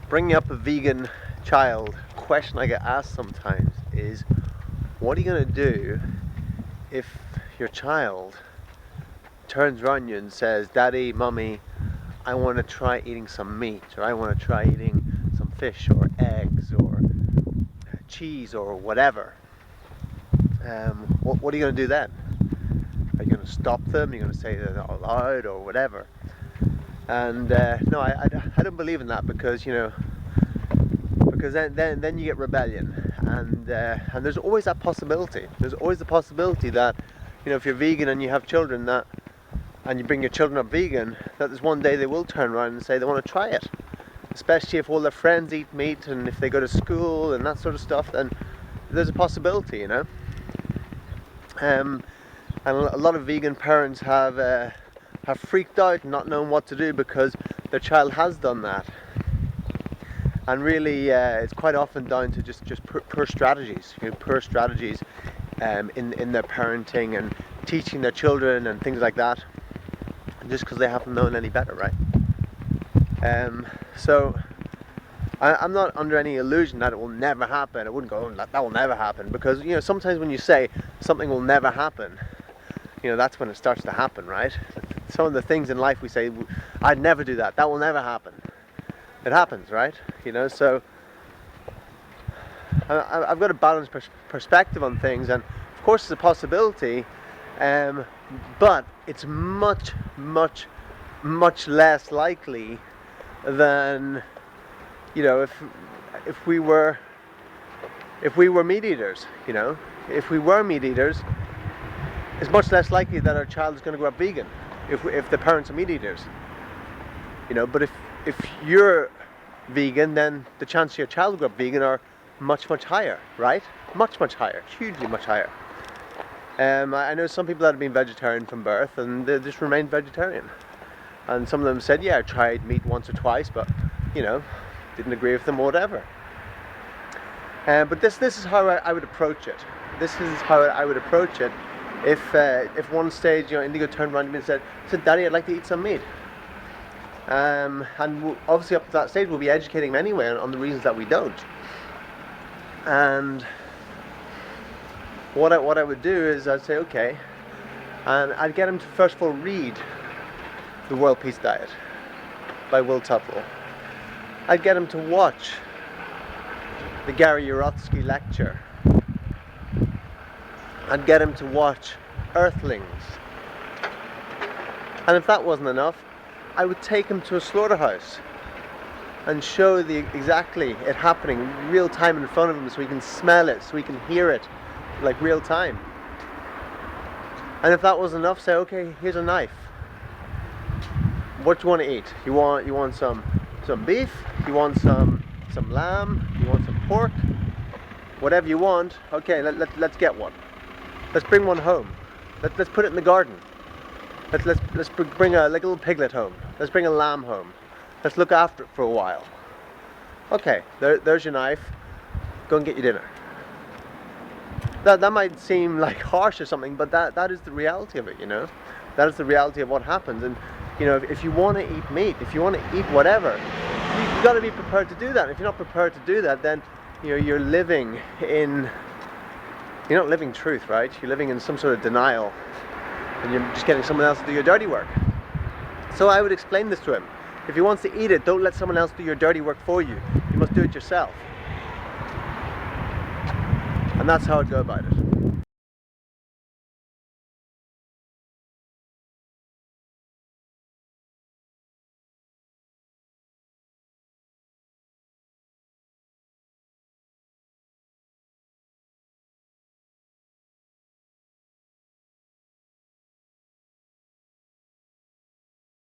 Bringing up a vegan child, question I get asked sometimes is, what are you going to do if your child turns around you and says, Daddy, Mummy, I want to try eating some meat, or I want to try eating some fish or eggs or cheese or whatever. What are you going to do then? Are you going to stop them? Are you going to say they're not allowed or whatever? And no, I don't believe in that, because because then you get rebellion, and there's always that possibility. There's always the possibility that if you're vegan and you have children and you bring your children up vegan, that there's one day they will turn around and say they want to try it. Especially if all their friends eat meat and if they go to school and that sort of stuff, then there's a possibility, And a lot of vegan parents have freaked out, not knowing what to do because their child has done that. And really, it's quite often down to just poor strategies, poor strategies in their parenting and teaching their children and things like that, just because they haven't known any better, right? So I'm not under any illusion that it will never happen. I wouldn't go, that will never happen, because sometimes when you say something will never happen, that's when it starts to happen, right? Some of the things in life we say, I'd never do that, that will never happen. It happens, right? So I've got a balanced perspective on things, and of course it's a possibility, but it's much less likely than if we were meat eaters. If we were meat eaters, it's much less likely that our child is going to grow up vegan if the parents are meat eaters. But if you're vegan, then the chance your child will grow up vegan are much higher, right? Much higher, hugely much higher. I know some people that have been vegetarian from birth and they just remained vegetarian. And some of them said, yeah, I tried meat once or twice, but didn't agree with them or whatever. But this is how I would approach it. This is how I would approach it if one stage Indigo turned around to me and said, Daddy, I'd like to eat some meat. And obviously up to that stage we'll be educating them anyway on the reasons that we don't. And what I would do is I'd say, okay, and I'd get him to first of all read The World Peace Diet by Will Tufnell. I'd get him to watch the Gary Yourofsky lecture. I'd get him to watch Earthlings. And if that wasn't enough, I would take him to a slaughterhouse and show exactly it happening real time in front of him, so he can smell it, so he can hear it like real time. And if that wasn't enough, say, okay, here's a knife. What do you want to eat? You want some beef? You want some lamb? You want some pork? Whatever you want. Okay, let's get one. Let's bring one home. Let's put it in the garden. Let's bring a little piglet home. Let's bring a lamb home. Let's look after it for a while. Okay, there's your knife. Go and get your dinner. That might seem like harsh or something, but that is the reality of it. That is the reality of what happens. And if you want to eat meat, if you want to eat whatever, you've got to be prepared to do that. If you're not prepared to do that, then you're living in. You're not living truth, right? You're living in some sort of denial, and you're just getting someone else to do your dirty work. So I would explain this to him. If he wants to eat it, don't let someone else do your dirty work for you. You must do it yourself. And that's how I'd go about it.